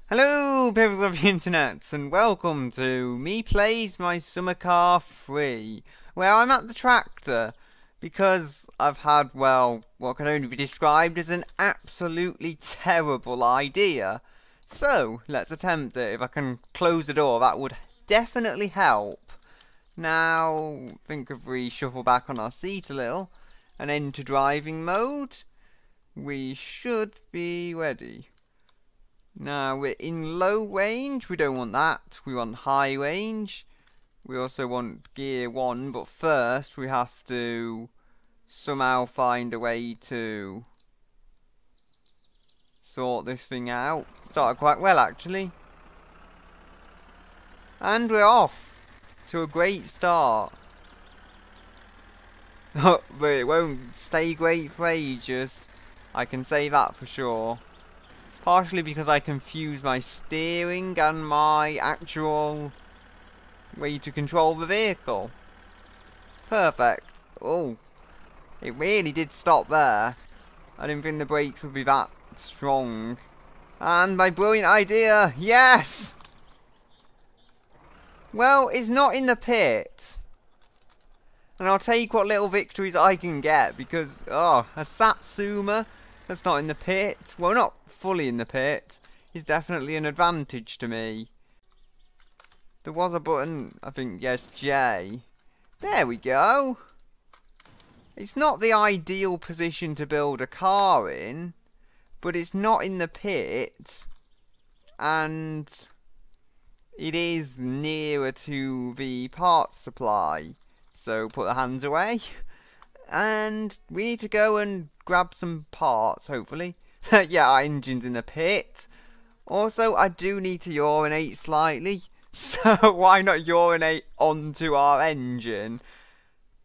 Hello, people of the internet, and welcome to Me Plays My Summer Car Free, where I'm at the tractor because I've had, well, what can only be described as an absolutely terrible idea. So, let's attempt it. If I can close the door, that would definitely help. Now, think if we shuffle back on our seat a little and enter driving mode, we should be ready. Now we're in low range, we don't want that, we want high range. We also want gear 1, but first we have to somehow find a way to sort this thing out. Started quite well actually. And we're off to a great start. But it won't stay great for ages, I can say that for sure. Partially because I confuse my steering and my actual way to control the vehicle. Perfect. Oh, it really did stop there. I didn't think the brakes would be that strong. And my brilliant idea, yes! Well, it's not in the pit. And I'll take what little victories I can get because, oh, a Satsuma that's not in the pit. Well, not fully in the pit is definitely an advantage to me. There was a button, I think, yes, J. There we go. It's not the ideal position to build a car in, but it's not in the pit, and it is nearer to the parts supply. So put the hands away, and we need to go and grab some parts, hopefully. Yeah, our engine's in the pit. Also, I do need to urinate slightly. So why not urinate onto our engine?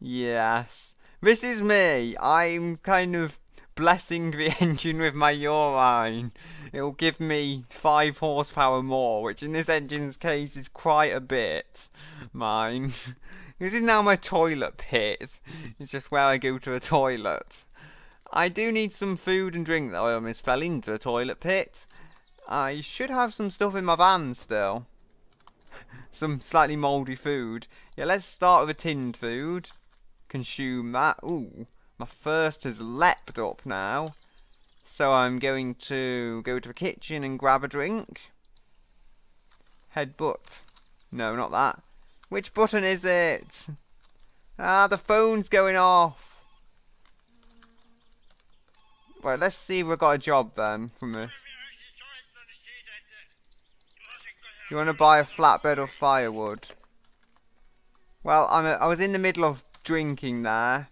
Yes. This is me. I'm kind of blessing the engine with my urine. It'll give me 5 horsepower more, which in this engine's case is quite a bit. Mind. This is now my toilet pit. It's just where I go to the toilet. I do need some food and drink though. I almost fell into a toilet pit. I should have some stuff in my van still. Some slightly mouldy food. Yeah, let's start with a tinned food. Consume that. Ooh, my thirst has leapt up now. So I'm going to go to the kitchen and grab a drink. Headbutt. No, not that. Which button is it? Ah, the phone's going off. Right, let's see if we've got a job then from this. Do you want to buy a flatbed of firewood? Well, I was in the middle of drinking there.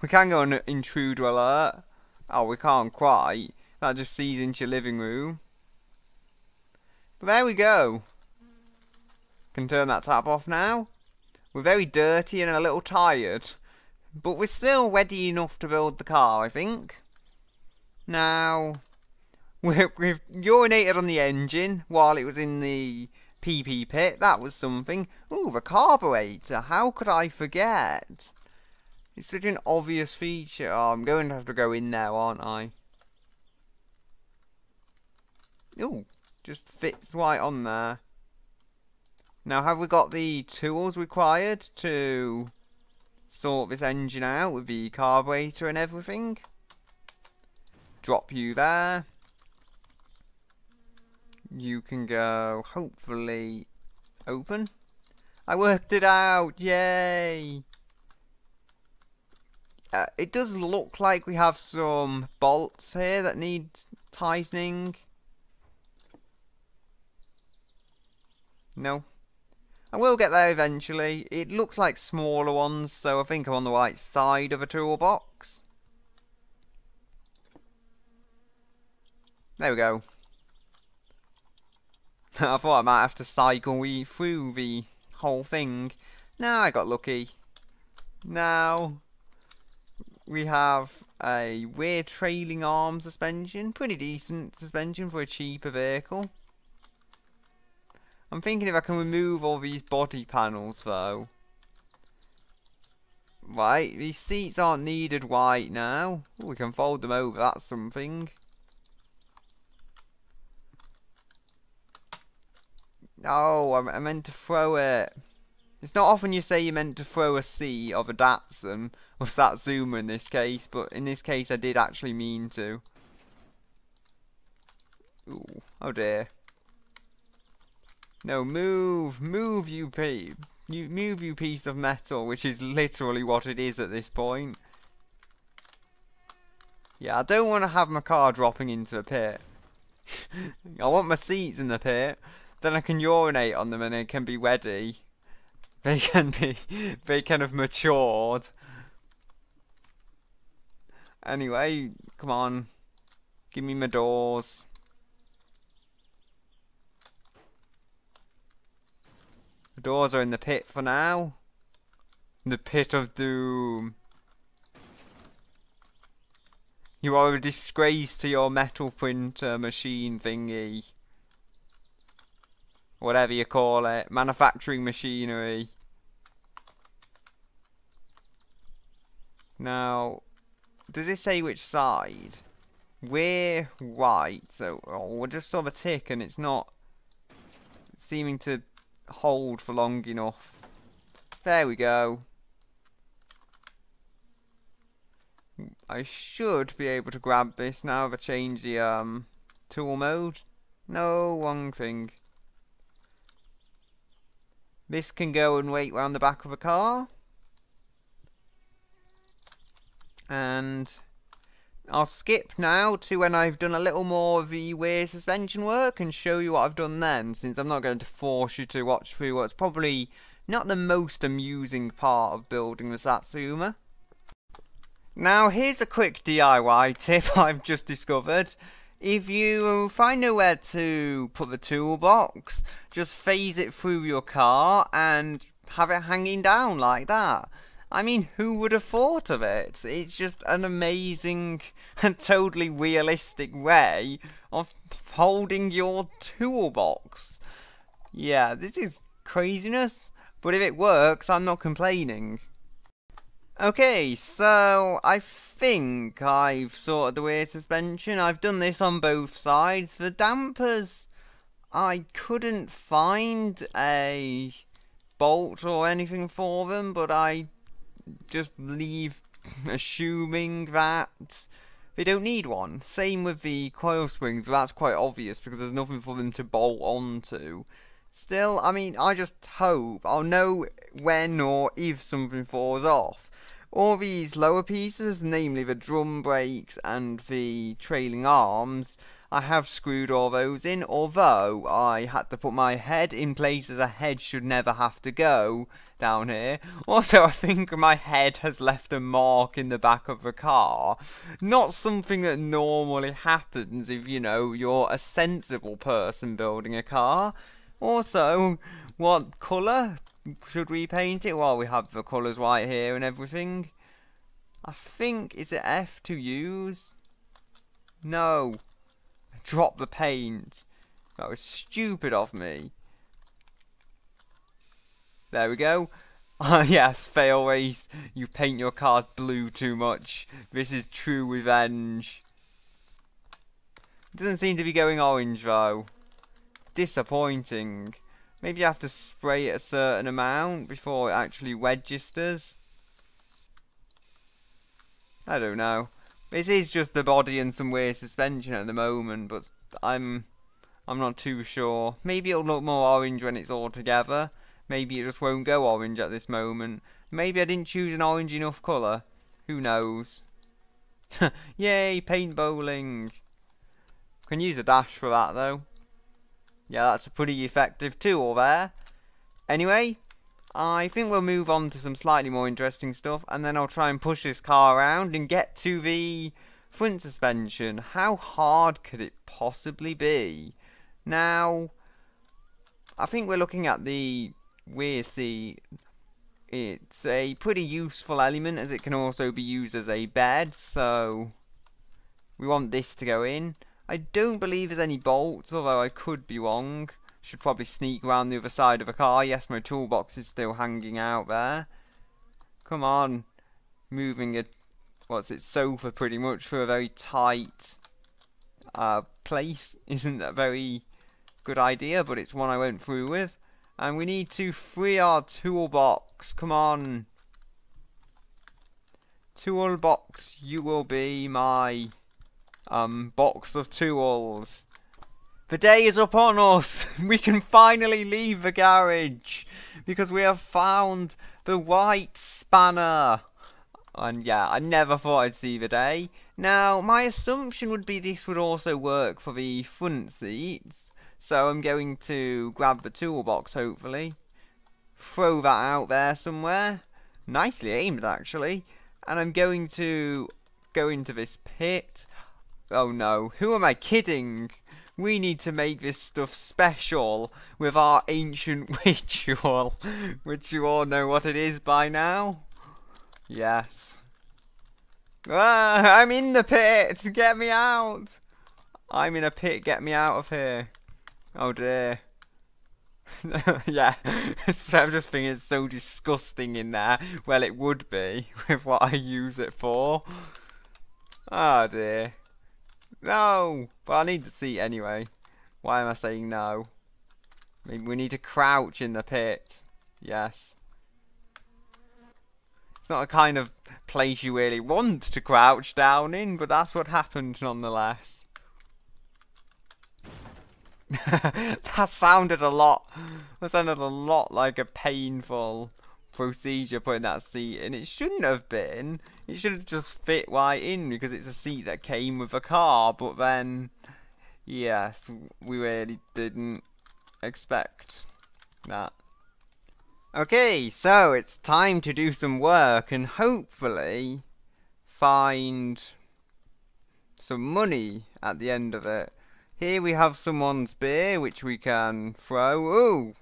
We can go on an intruder alert. Oh, we can't quite. That just sees into your living room. But there we go. Can turn that tap off now. We're very dirty and a little tired. But we're still ready enough to build the car, I think. Now, we've urinated on the engine while it was in the PP pit. That was something. Ooh, the carburetor. How could I forget? It's such an obvious feature. Oh, I'm going to have to go in there, aren't I? Ooh, just fits right on there. Now, have we got the tools required to sort this engine out with the carburetor and everything? Drop you there. You can go, hopefully, open. I worked it out, yay! It does look like we have some bolts here that need tightening. No. I will get there eventually. It looks like smaller ones, so I think I'm on the right side of a toolbox. There we go. I thought I might have to cycle through the whole thing. No, I got lucky. Now we have a rear trailing arm suspension. Pretty decent suspension for a cheaper vehicle. I'm thinking if I can remove all these body panels though. Right, these seats aren't needed right now. Ooh, we can fold them over, that's something. Oh, I meant to throw it. It's not often you say you meant to throw a C of a Datsun, or Satsuma in this case, but in this case I did actually mean to. Ooh, oh dear. No, move, move you piece of metal, which is literally what it is at this point. Yeah, I don't want to have my car dropping into a pit. I want my seats in the pit, then I can urinate on them and they can be ready. They can have matured. Anyway, come on. Give me my doors. The doors are in the pit for now. The pit of doom. You are a disgrace to your metal printer machine thingy. Whatever you call it. Manufacturing machinery. Now, does it say which side? We're right, so we're just sort of a tick and it's not seeming to hold for long enough. There we go. I should be able to grab this now if I change the tool mode. No, wrong thing. This can go and wait round the back of a car. And I'll skip now to when I've done a little more of the rear suspension work and show you what I've done then, since I'm not going to force you to watch through what's probably not the most amusing part of building the Satsuma. Now here's a quick DIY tip I've just discovered. If you find nowhere to put the toolbox, just phase it through your car and have it hanging down like that. I mean, who would have thought of it? It's just an amazing and totally realistic way of holding your toolbox. Yeah, this is craziness, but if it works, I'm not complaining. Okay, so I think I've sorted the rear suspension. I've done this on both sides. For dampers, I couldn't find a bolt or anything for them, but I just leave assuming that they don't need one. Same with the coil springs, but that's quite obvious because there's nothing for them to bolt onto. Still, I mean, I just hope I'll know when or if something falls off. All these lower pieces, namely the drum brakes and the trailing arms, I have screwed all those in, although I had to put my head in places a head should never have to go down here. Also, I think my head has left a mark in the back of the car. Not something that normally happens if, you know, you're a sensible person building a car. Also, what colour should we paint it? Well, we have the colours right here and everything. I think, is it F to use? No. Drop the paint. That was stupid of me. There we go. Yes, fail race. You paint your cars blue too much. This is true revenge. It doesn't seem to be going orange though. Disappointing. Maybe you have to spray it a certain amount before it actually registers. I don't know. This is just the body and some rear suspension at the moment, but I'm not too sure. Maybe it'll look more orange when it's all together. Maybe it just won't go orange at this moment. Maybe I didn't choose an orange enough colour. Who knows? Yay, paint bowling. Can use a dash for that though. Yeah, that's a pretty effective tool there. Anyway, I think we'll move on to some slightly more interesting stuff, and then I'll try and push this car around and get to the front suspension. How hard could it possibly be? Now, I think we're looking at the rear seat. It's a pretty useful element, as it can also be used as a bed, so we want this to go in. I don't believe there's any bolts, although I could be wrong. Should probably sneak around the other side of the car. Yes, my toolbox is still hanging out there. Come on. Moving a, what's it, sofa pretty much for a very tight place. Isn't that very good idea, but it's one I went through with. And we need to free our toolbox. Come on. Toolbox, you will be my box of tools. The day is upon us. We can finally leave the garage because we have found the right spanner. And yeah, I never thought I'd see the day. Now, my assumption would be this would also work for the front seats. So I'm going to grab the toolbox, hopefully. Throw that out there somewhere. Nicely aimed, actually. And I'm going to go into this pit. Oh no, who am I kidding? We need to make this stuff special with our ancient ritual, which you all know what it is by now. Yes. Ah, I'm in the pit! Get me out! I'm in a pit, get me out of here. Oh dear. Yeah, so I'm just thinking it's so disgusting in there. Well, it would be, with what I use it for. Oh dear. No! But I need the seat anyway. Why am I saying no? I mean, we need to crouch in the pit. Yes. It's not a kind of place you really want to crouch down in, but that's what happened nonetheless. That sounded a lot. That sounded a lot like a painful procedure putting that seat in. It shouldn't have been. It should have just fit right in because it's a seat that came with a car. But then, yes, we really didn't expect that. Okay, so it's time to do some work and hopefully find some money at the end of it. Here we have someone's beer, which we can throw. Ooh!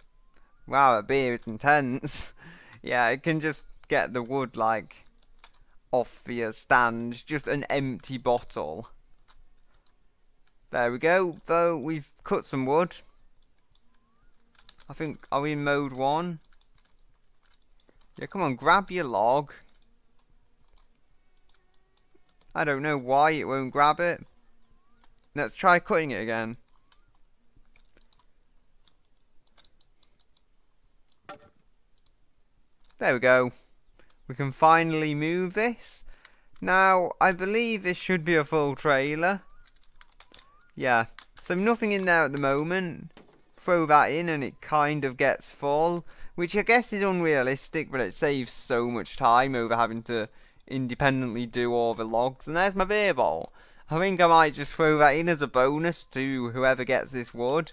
Wow, that beer is intense. Yeah, it can just get the wood, like, off the stand. Just an empty bottle. There we go. Though, we've cut some wood. I think, are we in mode 1? Yeah, come on, grab your log. I don't know why it won't grab it. Let's try cutting it again. There we go. We can finally move this. Now, I believe this should be a full trailer. Yeah, so nothing in there at the moment. Throw that in and it kind of gets full. Which I guess is unrealistic, but it saves so much time over having to independently do all the logs. And there's my beer bottle. I think I might just throw that in as a bonus to whoever gets this wood.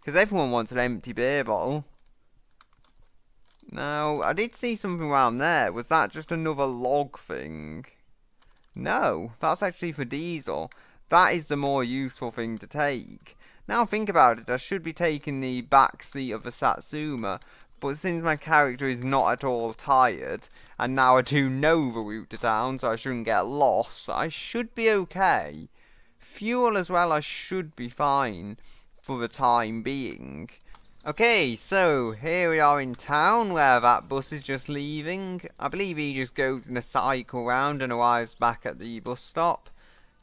Because everyone wants an empty beer bottle. Now, I did see something around there. Was that just another log thing? No, that's actually for diesel. That is the more useful thing to take. Now think about it, I should be taking the back seat of the Satsuma. But since my character is not at all tired, and now I do know the route to town, so I shouldn't get lost, I should be okay. Fuel as well, I should be fine for the time being. Okay, so here we are in town where that bus is just leaving. I believe he just goes in a cycle round and arrives back at the bus stop.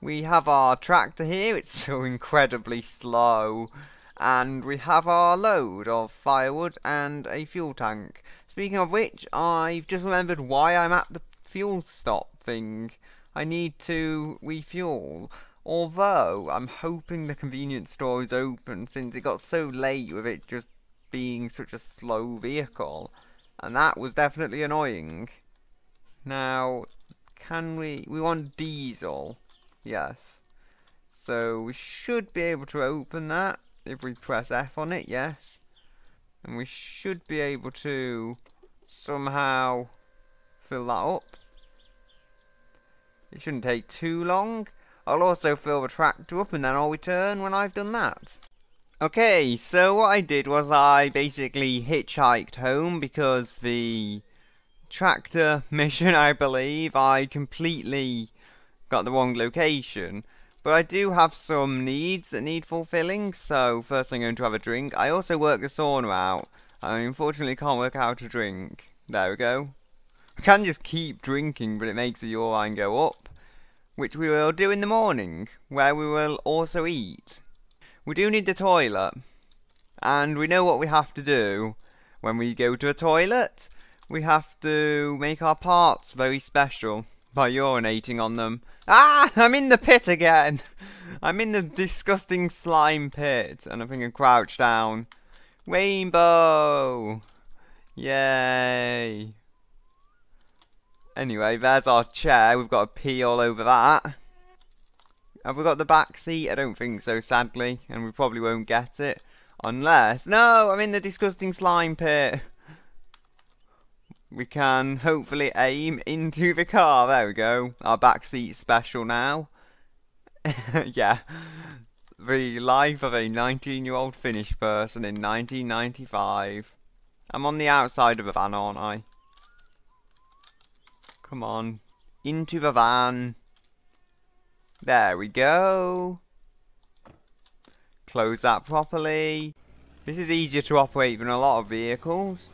We have our tractor here, it's so incredibly slow. And we have our load of firewood and a fuel tank. Speaking of which, I've just remembered why I'm at the fuel stop thing. I need to refuel. Although, I'm hoping the convenience store is open since it got so late with it just being such a slow vehicle. And that was definitely annoying. Now, can we want diesel. Yes. So, we should be able to open that. If we press F on it, yes. And we should be able to somehow fill that up. It shouldn't take too long. I'll also fill the tractor up and then I'll return when I've done that. Okay, so what I did was I basically hitchhiked home because the tractor mission, I believe, I completely got the wrong location. But I do have some needs that need fulfilling, so first I'm going to have a drink. I also work the sauna out. I unfortunately can't work out how to drink. There we go. I can just keep drinking, but it makes the urine go up. Which we will do in the morning, where we will also eat. We do need the toilet. And we know what we have to do when we go to a toilet. We have to make our parts very special by urinating on them. Ah! I'm in the pit again! I'm in the disgusting slime pit. And I think I crouch down. Rainbow! Yay! Anyway, there's our chair. We've got a pee all over that. Have we got the back seat? I don't think so, sadly. And we probably won't get it. Unless... No! I'm in the disgusting slime pit. We can hopefully aim into the car. There we go. Our back seat's special now. Yeah. The life of a 19-year-old Finnish person in 1995. I'm on the outside of the van, aren't I? Come on. Into the van. There we go. Close that properly. This is easier to operate than a lot of vehicles.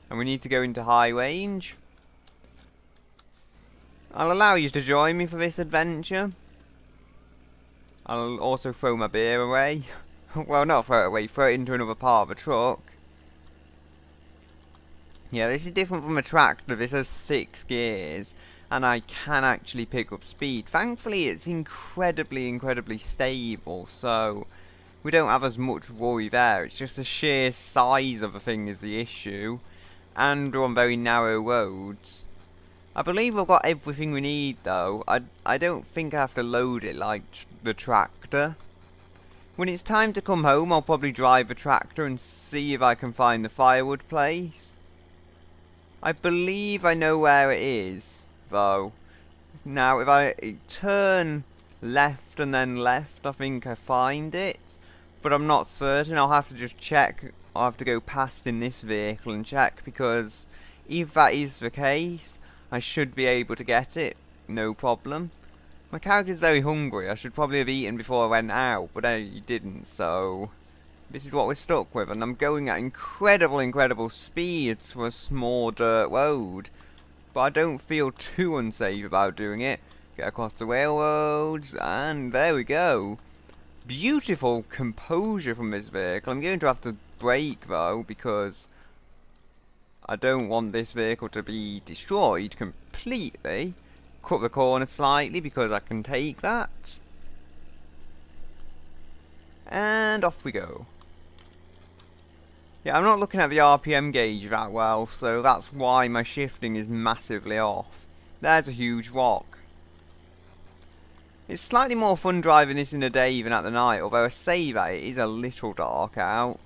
And we need to go into high range. I'll allow you to join me for this adventure. I'll also throw my beer away. Well, not throw it away, throw it into another part of the truck. Yeah, this is different from a tractor. This has 6 gears. And I can actually pick up speed. Thankfully, it's incredibly stable. So, we don't have as much worry there. It's just the sheer size of the thing is the issue. And we're on very narrow roads. I believe we've got everything we need, though. I don't think I have to load it like the tractor. When it's time to come home, I'll probably drive the tractor and see if I can find the firewood place. I believe I know where it is, though. Now, if I turn left and then left, I think I find it. But I'm not certain. I'll have to just check. I'll have to go past in this vehicle and check, because if that is the case, I should be able to get it. No problem. My character's very hungry. I should probably have eaten before I went out, but I didn't, so... This is what we're stuck with, and I'm going at incredible speeds for a small dirt road. But I don't feel too unsafe about doing it. Get across the railroads, and there we go. Beautiful composure from this vehicle. I'm going to have to brake, though, because I don't want this vehicle to be destroyed completely. Cut the corner slightly, because I can take that. And off we go. Yeah, I'm not looking at the RPM gauge that well, so that's why my shifting is massively off. There's a huge rock. It's slightly more fun driving this in the day than at the night, although I say that it is a little dark out.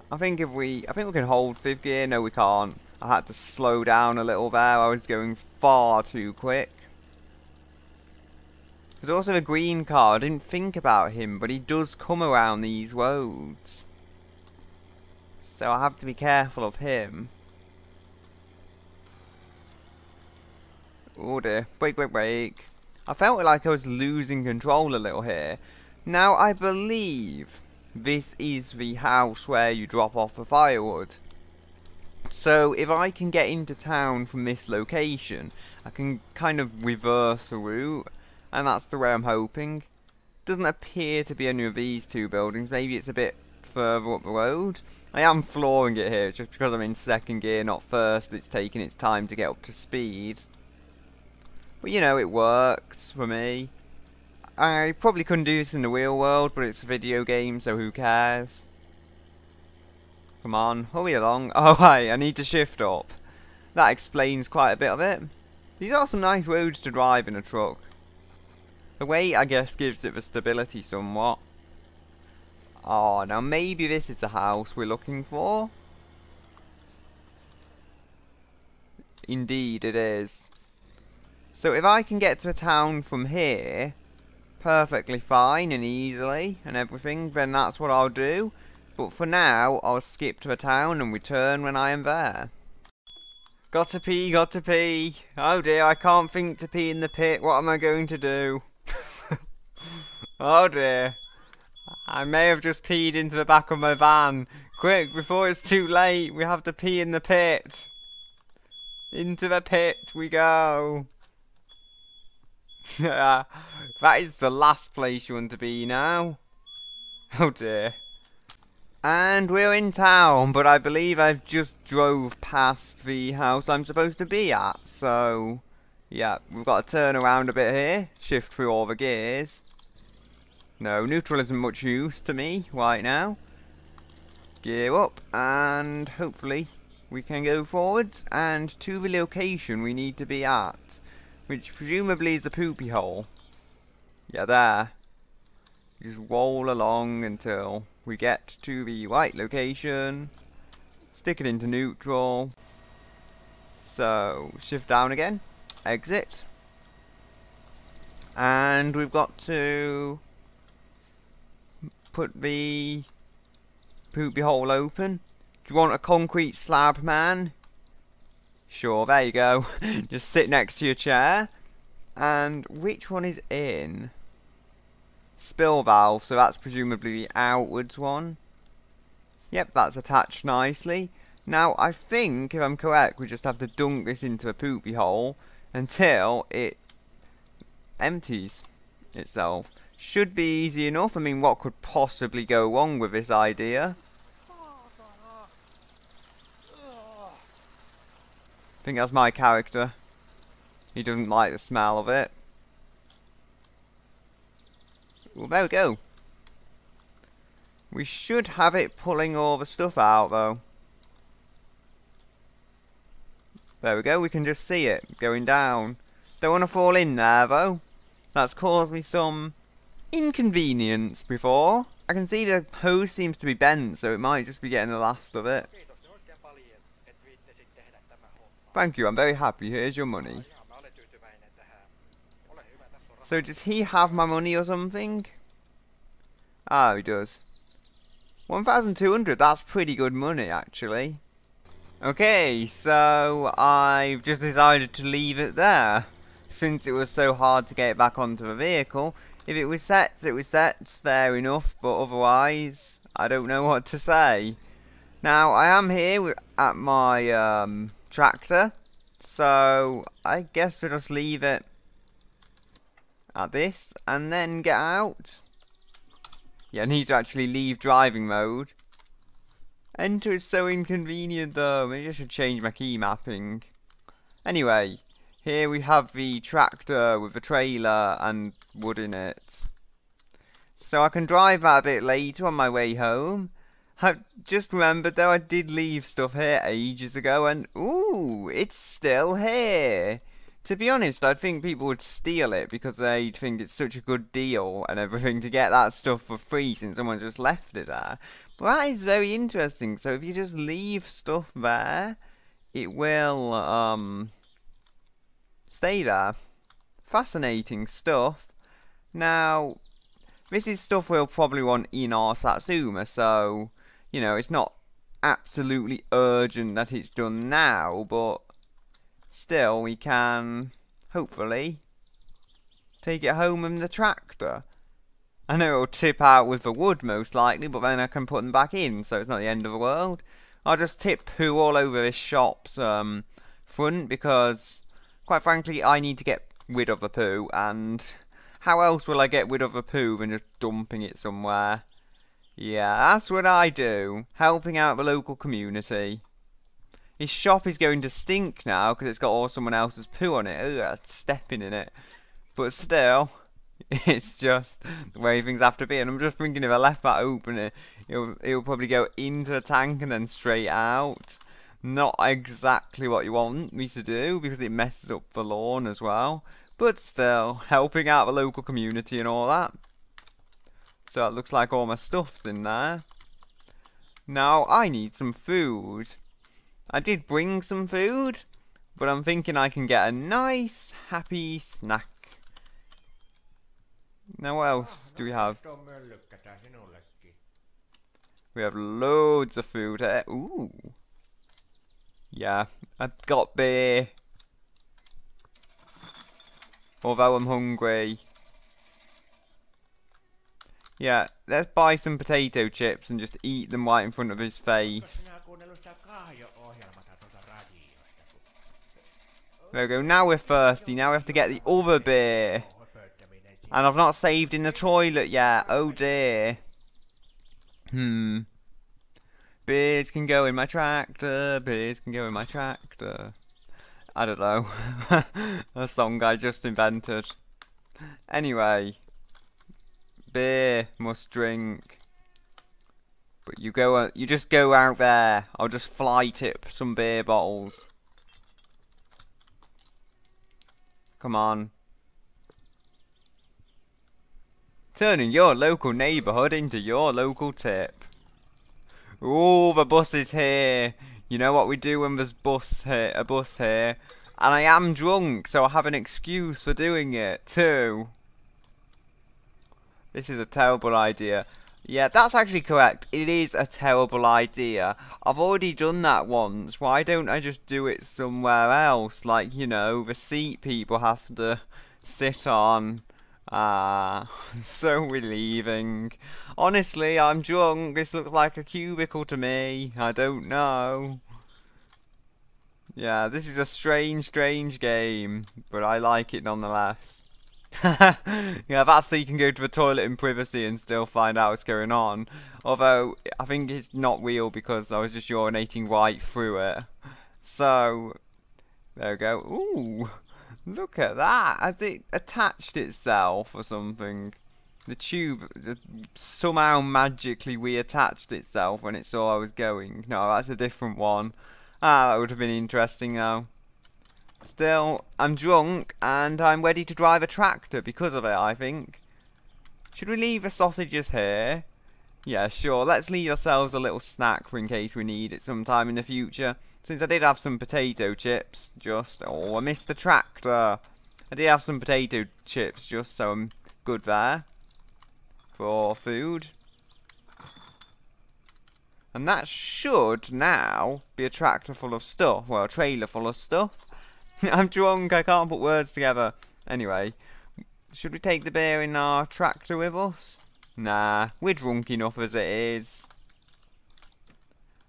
I think we can hold 5th gear. No, we can't. I had to slow down a little there. I was going far too quick. There's also a green car. I didn't think about him, but he does come around these roads. So I have to be careful of him. Oh dear. Brake. I felt like I was losing control a little here. Now, I believe this is the house where you drop off the firewood. So, if I can get into town from this location, I can kind of reverse the route. And that's the way I'm hoping. Doesn't appear to be any of these 2 buildings. Maybe it's a bit further up the road. I am flooring it here. It's just because I'm in 2nd gear, not 1st. It's taking its time to get up to speed. But you know, it works for me. I probably couldn't do this in the real world, but it's a video game, so who cares? Come on, hurry along. Oh, hi, I need to shift up. That explains quite a bit of it. These are some nice roads to drive in a truck. The weight, I guess, gives it the stability somewhat. Oh, now maybe this is the house we're looking for. Indeed, it is. So if I can get to a town from here perfectly fine and easily and everything, then that's what I'll do. But for now, I'll skip to a town and return when I am there. Got to pee. Oh dear, I can't think to pee in the pit. What am I going to do? Oh dear. I may have just peed into the back of my van. Quick, before it's too late, we have to pee in the pit. Into the pit we go. That is the last place you want to be now. Oh dear. And we're in town, but I believe I've just drove past the house I'm supposed to be at, so yeah, we've got to turn around a bit here, shift through all the gears. No, neutral isn't much use to me right now. Gear up, and hopefully we can go forwards and to the location we need to be at, which presumably is the poopy hole. Yeah, there. Just roll along until we get to the right location. Stick it into neutral. So, shift down again. Exit. And we've got to put the poopy hole open. Do you want a concrete slab, man? Sure, there you go. Just sit next to your chair. And which one is in? Spill valve, so that's presumably the outwards one. Yep, that's attached nicely. Now, I think, if I'm correct, we just have to dunk this into a poopy hole until it empties itself. Should be easy enough. I mean, what could possibly go wrong with this idea? I think that's my character. He doesn't like the smell of it. Well, there we go. We should have it pulling all the stuff out, though. There we go, we can just see it going down. Don't want to fall in there, though. That's caused me some inconvenience before. I can see the hose seems to be bent, so it might just be getting the last of it. Thank you, I'm very happy. Here's your money. So does he have my money or something? Ah, he does. 1,200, that's pretty good money, actually. Okay, so I've just decided to leave it there, since it was so hard to get it back onto the vehicle. If it was set, it was set, fair enough, but otherwise, I don't know what to say. Now, I am here at my tractor, so I guess we'll just leave it at this, and then get out. Yeah, I need to actually leave driving mode. Enter is so inconvenient though, maybe I should change my key mapping. Anyway, here we have the tractor with the trailer and wood in it. So I can drive that a bit later on my way home. I've just remembered though I did leave stuff here ages ago and ooh, it's still here. To be honest, I think people would steal it because they'd think it's such a good deal and everything to get that stuff for free since someone just left it there. But that is very interesting. So if you just leave stuff there, it will stay there. Fascinating stuff. Now, this is stuff we'll probably want in our Satsuma, so, you know, it's not absolutely urgent that it's done now, but still, we can, hopefully, take it home in the tractor. I know it'll tip out with the wood, most likely, but then I can put them back in, so it's not the end of the world. I'll just tip poo all over this shop's front, because, quite frankly, I need to get rid of the poo, and how else will I get rid of the poo than just dumping it somewhere? Yeah, that's what I do, helping out the local community. His shop is going to stink now because it's got all someone else's poo on it. Ugh, stepping in it. But still, it's just the way things have to be. And I'm just thinking if I left that open, it'll probably go into the tank and then straight out. Not exactly what you want me to do because it messes up the lawn as well. But still, helping out the local community and all that. So it looks like all my stuff's in there. Now, I need some food. I did bring some food, but I'm thinking I can get a nice, happy snack. Now what else do we have? We have loads of food here. Ooh. Yeah, I've got beer. Although I'm hungry. Yeah, let's buy some potato chips and just eat them right in front of his face. There we go, now we're thirsty, now we have to get the other beer. And I've not saved in the toilet yet. Oh dear. Beers can go in my tractor. Beers can go in my tractor. I don't know. A song I just invented. Anyway. Beer must drink. But you just go out there. I'll just fly tip some beer bottles. Come on. Turning your local neighbourhood into your local tip. Ooh, the bus is here. You know what we do when there's a bus here. And I am drunk, so I have an excuse for doing it too. This is a terrible idea. Yeah, that's actually correct. It is a terrible idea. I've already done that once. Why don't I just do it somewhere else? Like, you know, the seat people have to sit on. So relieving. Honestly, I'm drunk. This looks like a cubicle to me. I don't know. Yeah, this is a strange game, but I like it nonetheless. Yeah, that's so you can go to the toilet in privacy and still find out what's going on. Although, I think it's not real because I was just urinating right through it. So, there we go. Ooh! Look at that! Has it attached itself or something? The tube somehow magically reattached itself when it saw I was going. No, that's a different one. That would have been interesting though. Still, I'm drunk and I'm ready to drive a tractor because of it, I think. Should we leave the sausages here? Yeah, sure. Let's leave ourselves a little snack for in case we need it sometime in the future. Since I did have some potato chips, oh, I missed the tractor. I did have some potato chips, just so I'm good there for food. And that should now be a tractor full of stuff. Well, a trailer full of stuff. I'm drunk, I can't put words together. Anyway, should we take the beer in our tractor with us? Nah, we're drunk enough as it is.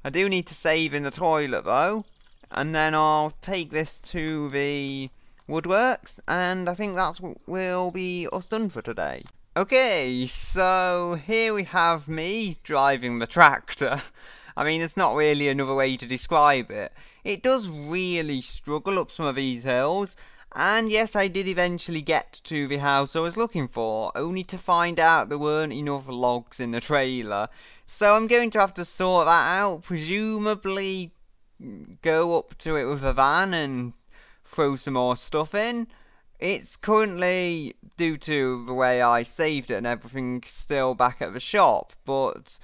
I do need to save in the toilet though, and then I'll take this to the woodworks, and I think that's what will be us done for today. Okay, so here we have me driving the tractor. I mean, there's not really another way to describe it. It does really struggle up some of these hills, and yes, I did eventually get to the house I was looking for, only to find out there weren't enough logs in the trailer. So I'm going to have to sort that out, presumably go up to it with a van and throw some more stuff in. It's currently, due to the way I saved it and everything, still back at the shop, but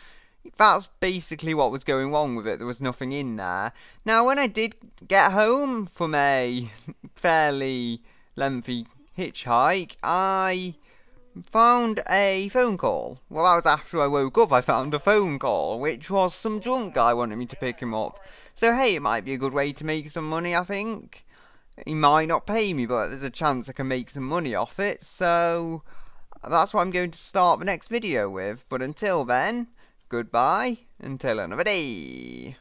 that's basically what was going wrong with it. There was nothing in there. Now, when I did get home from a fairly lengthy hitchhike, I found a phone call. Well, that was after I woke up. I found a phone call, which was some drunk guy wanted me to pick him up. So, hey, it might be a good way to make some money, I think. He might not pay me, but there's a chance I can make some money off it. So, that's what I'm going to start the next video with. But until then, goodbye, until another day.